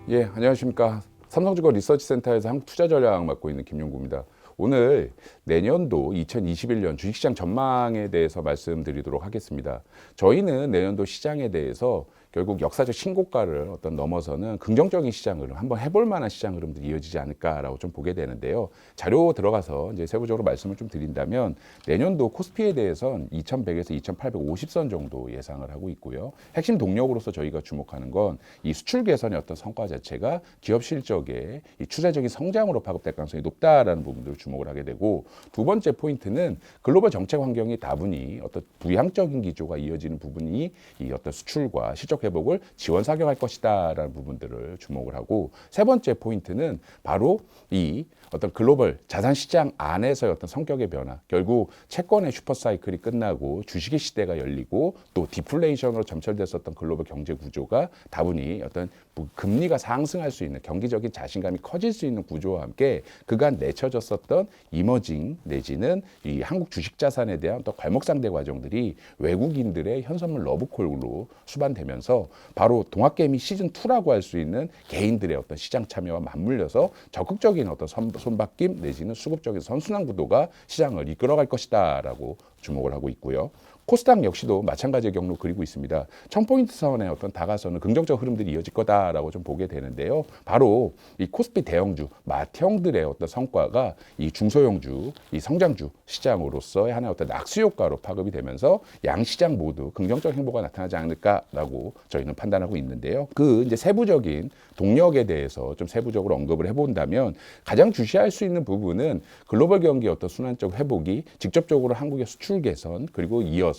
예, 안녕하십니까. 삼성증권 리서치센터에서 한국투자전략 맡고 있는 김용구입니다. 오늘 내년도 2021년 주식시장 전망에 대해서 말씀드리도록 하겠습니다. 저희는 내년도 시장에 대해서 결국 역사적 신고가를 넘어서는 긍정적인 시장 흐름, 한번 해볼 만한 시장 흐름들이 이어지지 않을까라고 좀 보게 되는데요. 자료 들어가서 이제 세부적으로 말씀을 좀 드린다면 내년도 코스피에 대해서는 2100에서 2850선 정도 예상을 하고 있고요. 핵심 동력으로서 저희가 주목하는 건 이 수출 개선의 어떤 성과 자체가 기업 실적의 이 추세적인 성장으로 파급될 가능성이 높다라는 부분들을 주목을 하게 되고, 두 번째 포인트는 글로벌 정책 환경이 다분히 어떤 부양적인 기조가 이어지는 부분이 이 어떤 수출과 실적 회복을 지원 사격할 것이다라는 부분들을 주목을 하고, 세 번째 포인트는 바로 이 어떤 글로벌 자산 시장 안에서의 어떤 성격의 변화, 결국 채권의 슈퍼사이클이 끝나고 주식의 시대가 열리고 또 디플레이션으로 점철됐었던 글로벌 경제 구조가 다분히 어떤 금리가 상승할 수 있는 경기적인 자신감이 커질 수 있는 구조와 함께 그간 내쳐졌었던 이머징 내지는 이 한국 주식 자산에 대한 또 괄목상대 과정들이 외국인들의 현선물 러브콜로 수반되면서 바로 동학개미 시즌2라고 할 수 있는 개인들의 어떤 시장 참여와 맞물려서 적극적인 어떤 손바뀜 내지는 수급적인 선순환 구도가 시장을 이끌어갈 것이다라고 주목을 하고 있고요. 코스닥 역시도 마찬가지의 경로 그리고 있습니다. 1000포인트 선의 어떤 다가서는 긍정적 흐름들이 이어질 거다라고 좀 보게 되는데요. 바로 이 코스피 대형주, 맏형들의 어떤 성과가 이 중소형주, 이 성장주 시장으로서의 하나의 어떤 낙수 효과로 파급이 되면서 양시장 모두 긍정적 행보가 나타나지 않을까라고 저희는 판단하고 있는데요. 그 이제 세부적인 동력에 대해서 좀 세부적으로 언급을 해본다면 가장 주시할 수 있는 부분은 글로벌 경기 어떤 순환적 회복이 직접적으로 한국의 수출 개선 그리고 이어서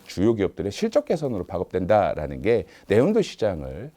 주요 기업들의 실적 개선으로 파급된다라는 게 내년도 시장을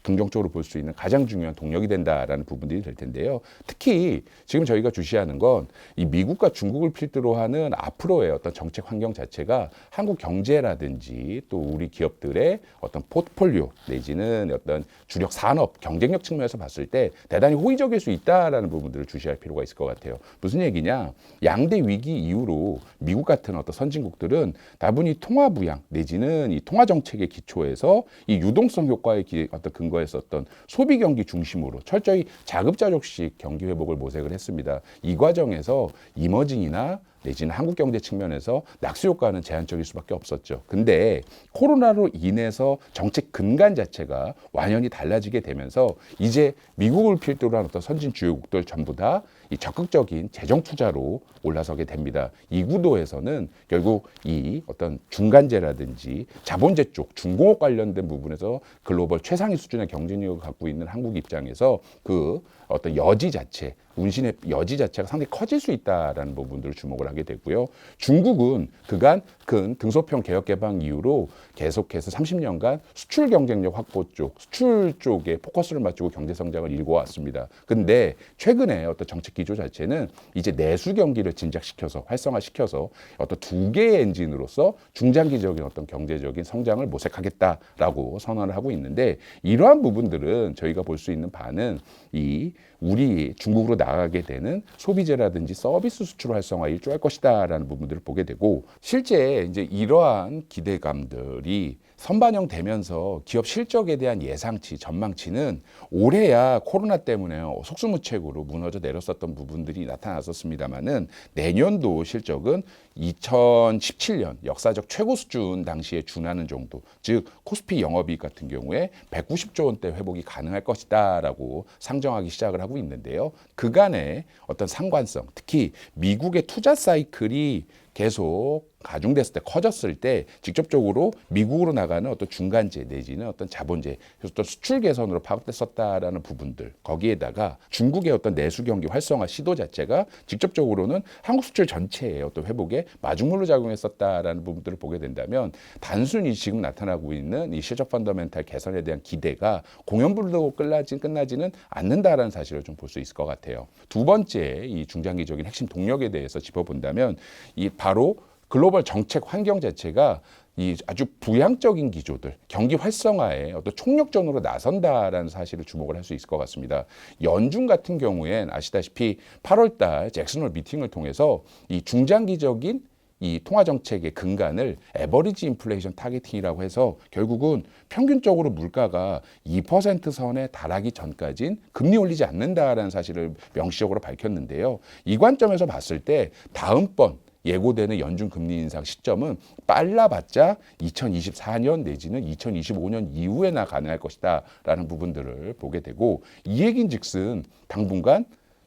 긍정적으로 볼 수 있는 가장 중요한 동력이 된다라는 부분들이 될 텐데요. 특히 지금 저희가 주시하는 건 이 미국과 중국을 필두로 하는 앞으로의 어떤 정책 환경 자체가 한국 경제라든지 또 우리 기업들의 어떤 포트폴리오 내지는 어떤 주력 산업 경쟁력 측면에서 봤을 때 대단히 호의적일 수 있다라는 부분들을 주시할 필요가 있을 것 같아요. 무슨 얘기냐? 양대 위기 이후로 미국 같은 어떤 선진국들은 다분히 통화 부양 내지는 이 통화 정책의 기초에서 이 유동성 효과의 어떤 근거했었던 소비 경기 중심으로 철저히 자급자족식 경기 회복을 모색을 했습니다. 이 과정에서 이머징이나 내지는 한국 경제 측면에서 낙수 효과는 제한적일 수밖에 없었죠. 근데 코로나로 인해서 정책 근간 자체가 완연히 달라지게 되면서 이제 미국을 필두로 한 어떤 선진 주요국들 전부 다 이 적극적인 재정 투자로 올라서게 됩니다. 이 구도에서는 결국 이 어떤 중간재라든지 자본재 쪽 중공업 관련된 부분에서 글로벌 최상위 수준의 경쟁력을 갖고 있는 한국 입장에서 그 어떤 여지 자체, 운신의 여지 자체가 상당히 커질 수 있다라는 부분들을 주목을 하게 되고요. 중국은 그간 큰 등소평 개혁 개방 이후로 계속해서 30년간 수출 경쟁력 확보 쪽, 수출 쪽에 포커스를 맞추고 경제 성장을 이루고 왔습니다. 근데 최근에 어떤 정책 기조 자체는 이제 내수 경기를 진작시켜서 활성화시켜서 어떤 두 개의 엔진으로서 중장기적인 어떤 경제적인 성장을 모색하겠다라고 선언을 하고 있는데, 이러한 부분들은 저희가 볼 수 있는 바는 이 우리 중국으로 나가게 되는 소비재라든지 서비스 수출 활성화에 일조할 것이다라는 부분들을 보게 되고, 실제 이제 이러한 기대감들이 선반영되면서 기업 실적에 대한 예상치, 전망치는 올해야 코로나 때문에 속수무책으로 무너져 내렸었던 부분들이 나타났었습니다만은 내년도 실적은 2017년 역사적 최고 수준 당시에 준하는 정도, 즉 코스피 영업이익 같은 경우에 190조 원대 회복이 가능할 것이다라고 상정하기 시작을 하고 있는데요. 그간의 어떤 상관성, 특히 미국의 투자 사이클이 계속 가중됐을 때, 커졌을 때 직접적으로 미국으로 나가는 어떤 중간재 내지는 어떤 자본재, 어떤 수출 개선으로 파급됐었다라는 부분들, 거기에다가 중국의 어떤 내수 경기 활성화 시도 자체가 직접적으로는 한국 수출 전체의 어떤 회복에 마중물로 작용했었다라는 부분들을 보게 된다면 단순히 지금 나타나고 있는 이 실적 펀더멘탈 개선에 대한 기대가 공연불로 끝나지는 않는다라는 사실을 좀 볼 수 있을 것 같아요. 두 번째, 이 중장기적인 핵심 동력에 대해서 짚어본다면 이 바로 글로벌 정책 환경 자체가 이 아주 부양적인 기조들, 경기 활성화에 어떤 총력전으로 나선다라는 사실을 주목을 할 수 있을 것 같습니다. 연준 같은 경우엔 아시다시피 8월 달 잭슨홀 미팅을 통해서 이 중장기적인 이 통화 정책의 근간을 에버리지 인플레이션 타겟팅이라고 해서 결국은 평균적으로 물가가 2% 선에 달하기 전까지는 금리 올리지 않는다라는 사실을 명시적으로 밝혔는데요. 이 관점에서 봤을 때 다음번 예고되는 연준 금리 인상 시점은 빨라봤자 2024년 내지는 2025년 이후에나 가능할 것이다라는 부분들을 보게 되고, 이 얘긴즉슨 당분간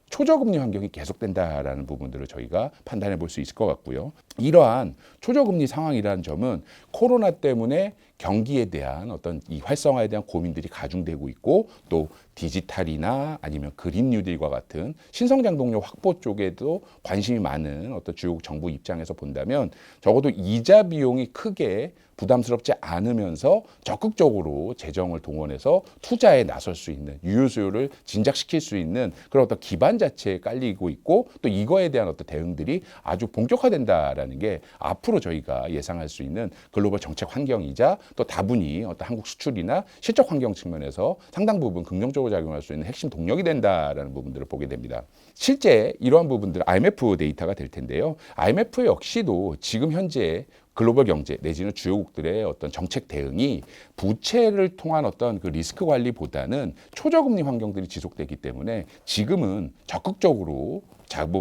초저금리 환경이 계속된다라는 부분들을 저희가 판단해 볼 수 있을 것 같고요. 이러한 초저금리 상황이라는 점은 코로나 때문에 경기에 대한 어떤 이 활성화에 대한 고민들이 가중되고 있고, 또 디지털이나 아니면 그린 뉴딜과 같은 신성장 동력 확보 쪽에도 관심이 많은 어떤 주요 정부 입장에서 본다면 적어도 이자 비용이 크게 부담스럽지 않으면서 적극적으로 재정을 동원해서 투자에 나설 수 있는, 유효 수요를 진작시킬 수 있는 그런 어떤 기반 자체에 깔리고 있고, 또 이거에 대한 어떤 대응들이 아주 본격화된다라는 게 앞으로 저희가 예상할 수 있는 글로벌 정책 환경이자, 또 다분히 어떤 한국 수출이나 실적 환경 측면에서 상당 부분 긍정적으로 작용할 수 있는 핵심 동력이 된다라는 부분들을 보게 됩니다. 실제 이러한 부분들 IMF 데이터가 될 텐데요. IMF 역시도 지금 현재 글로벌 경제 내지는 주요국들의 어떤 정책 대응이 부채를 통한 어떤 그 리스크 관리보다는 초저금리 환경들이 지속되기 때문에 지금은 적극적으로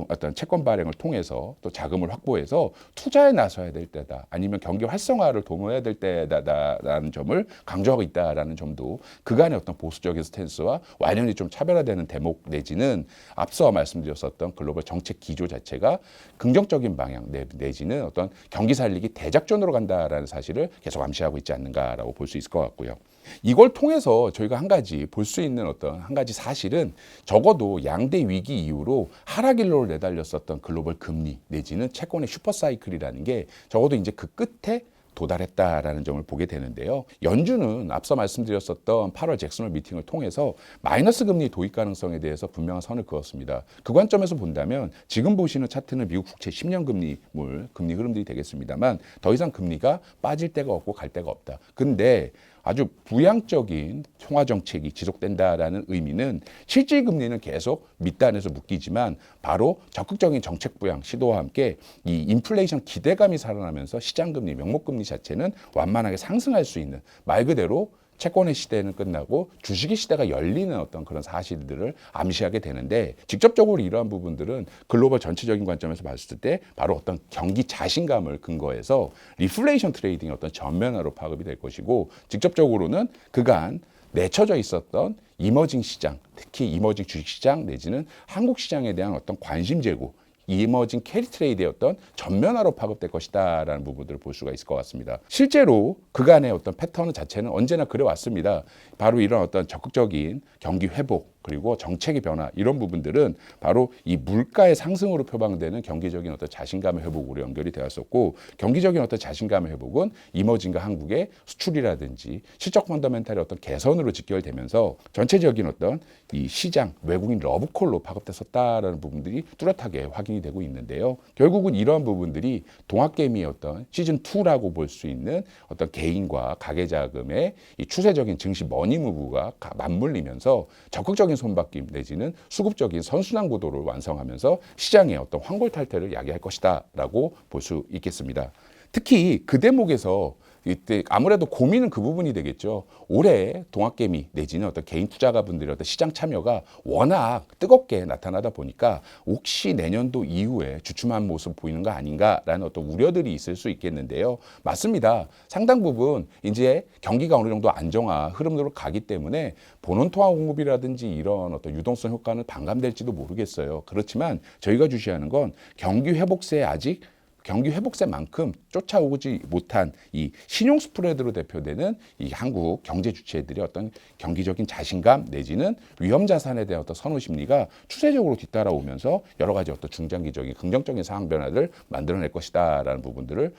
어떤 채권 발행을 통해서 또 자금을 확보해서 투자에 나서야 될 때다, 아니면 경기 활성화를 도모해야 될 때다라는 점을 강조하고 있다라는 점도 그간의 어떤 보수적인 스탠스와 완연히 좀 차별화되는 대목 내지는 앞서 말씀드렸었던 글로벌 정책 기조 자체가 긍정적인 방향 내지는 어떤 경기 살리기 대작전으로 간다라는 사실을 계속 암시하고 있지 않는가라고 볼 수 있을 것 같고요. 이걸 통해서 저희가 한 가지 볼 수 있는 어떤 한 가지 사실은, 적어도 양대 위기 이후로 하락일로를 내달렸었던 글로벌 금리 내지는 채권의 슈퍼사이클이라는 게 적어도 이제 그 끝에 도달했다라는 점을 보게 되는데요. 연준은 앞서 말씀드렸었던 8월 잭슨홀 미팅을 통해서 마이너스 금리 도입 가능성에 대해서 분명한 선을 그었습니다. 그 관점에서 본다면 지금 보시는 차트는 미국 국채 10년 금리 흐름들이 되겠습니다만, 더 이상 금리가 빠질 데가 없고 갈 데가 없다. 근데 아주 부양적인 통화 정책이 지속된다라는 의미는 실질 금리는 계속 밑단에서 묶이지만 바로 적극적인 정책 부양 시도와 함께 이 인플레이션 기대감이 살아나면서 시장 금리, 명목 금리 자체는 완만하게 상승할 수 있는, 말 그대로 채권의 시대는 끝나고 주식의 시대가 열리는 어떤 그런 사실들을 암시하게 되는데, 직접적으로 이러한 부분들은 글로벌 전체적인 관점에서 봤을 때 바로 어떤 경기 자신감을 근거해서 리플레이션 트레이딩의 어떤 전면화로 파급이 될 것이고, 직접적으로는 그간 내쳐져 있었던 이머징 시장, 특히 이머징 주식시장 내지는 한국 시장에 대한 어떤 관심 제고, 이머징 캐리 트레이드의 어떤 전면화로 파급될 것이다라는 부분들을 볼 수가 있을 것 같습니다. 실제로 그간의 어떤 패턴 자체는 언제나 그래왔습니다. 바로 이런 어떤 적극적인 경기 회복 그리고 정책의 변화, 이런 부분들은 바로 이 물가의 상승으로 표방되는 경기적인 어떤 자신감의 회복으로 연결이 되었었고, 경기적인 어떤 자신감의 회복은 이머징과 한국의 수출이라든지 실적 펀더멘탈의 어떤 개선으로 직결되면서 전체적인 어떤 이 시장 외국인 러브콜로 파급됐었다라는 부분들이 뚜렷하게 확인이 되고 있는데요. 결국은 이러한 부분들이 동학개미의 어떤 시즌2라고 볼 수 있는 어떤 개인과 가계자금의 이 추세적인 증시 머니무브가 맞물리면서 적극적인 손바뀜 내지는 수급적인 선순환 구도를 완성하면서 시장의 어떤 황골 탈퇴를 야기할 것이다라고 볼 수 있겠습니다. 특히 그 대목에서 이때 아무래도 고민은 그 부분이 되겠죠. 올해 동학개미 내지는 어떤 개인 투자가분들의 어떤 시장 참여가 워낙 뜨겁게 나타나다 보니까 혹시 내년도 이후에 주춤한 모습 보이는 거 아닌가라는 어떤 우려들이 있을 수 있겠는데요. 맞습니다. 상당 부분 이제 경기가 어느 정도 안정화 흐름으로 가기 때문에 본원 통화 공급이라든지 이런 어떤 유동성 효과는 반감될지도 모르겠어요. 그렇지만 저희가 주시하는 건 경기 회복세에 아직 경기 회복세만큼 쫓아오지 못한 이 신용 스프레드로 대표되는 이 한국 경제 주체들의 어떤 경기적인 자신감 내지는 위험 자산에 대한 어떤 선호 심리가 추세적으로 뒤따라오면서 여러 가지 어떤 중장기적인 긍정적인 상황 변화를 만들어낼 것이다라는 부분들을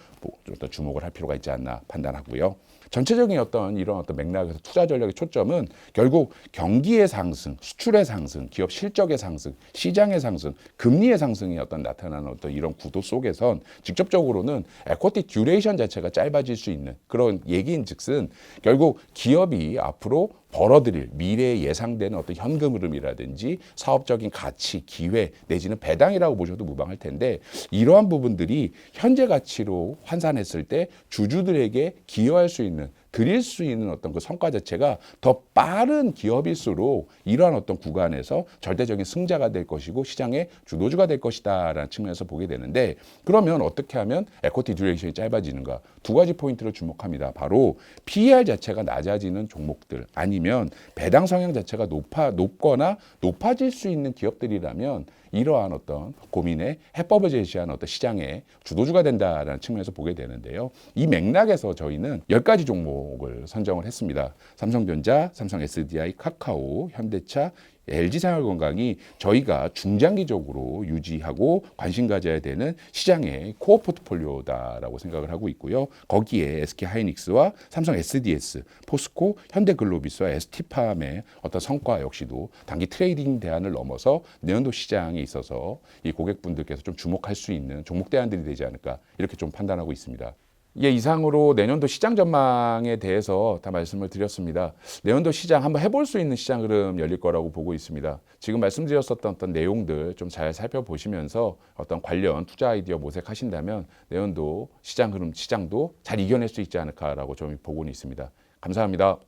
좀 주목을 할 필요가 있지 않나 판단하고요. 전체적인 어떤 이런 어떤 맥락에서 투자 전략의 초점은 결국 경기의 상승, 수출의 상승, 기업 실적의 상승, 시장의 상승, 금리의 상승이 어떤 나타나는 어떤 이런 구도 속에선 직접적으로는 에쿼티 듀레이션 자체가 짧아질 수 있는 그런 얘기인즉슨 결국 기업이 앞으로 벌어들일 미래에 예상되는 어떤 현금 흐름이라든지 사업적인 가치, 기회 내지는 배당이라고 보셔도 무방할 텐데 이러한 부분들이 현재 가치로 환산했을 때 주주들에게 기여할 수 있는 드릴 수 있는 어떤 그 성과 자체가 더 빠른 기업일수록 이러한 어떤 구간에서 절대적인 승자가 될 것이고 시장의 주도주가 될 것이다라는 측면에서 보게 되는데 그러면 어떻게 하면 에쿼티 듀레이션이 짧아지는가? 두 가지 포인트를 주목합니다. 바로 PER 자체가 낮아지는 종목들 아니면 배당 성향 자체가 높거나 높아질 수 있는 기업들이라면 이러한 어떤 고민에 해법을 제시한 어떤 시장의 주도주가 된다라는 측면에서 보게 되는데요. 이 맥락에서 저희는 10가지 종목을 선정을 했습니다. 삼성전자, 삼성 SDI, 카카오, 현대차, LG생활건강이 저희가 중장기적으로 유지하고 관심 가져야 되는 시장의 코어 포트폴리오다라고 생각을 하고 있고요. 거기에 SK하이닉스와 삼성 SDS, 포스코, 현대글로비스와 ST팜의 어떤 성과 역시도 단기 트레이딩 대안을 넘어서 내년도 시장에 있어서 이 고객분들께서 좀 주목할 수 있는 종목 대안들이 되지 않을까 이렇게 좀 판단하고 있습니다. 예, 이상으로 내년도 시장 전망에 대해서 다 말씀을 드렸습니다. 내년도 시장 한번 해볼 수 있는 시장 흐름 열릴 거라고 보고 있습니다. 지금 말씀드렸었던 어떤 내용들 좀 잘 살펴보시면서 어떤 관련 투자 아이디어 모색하신다면 내년도 시장 흐름, 시장도 잘 이겨낼 수 있지 않을까라고 좀 보고는 있습니다. 감사합니다.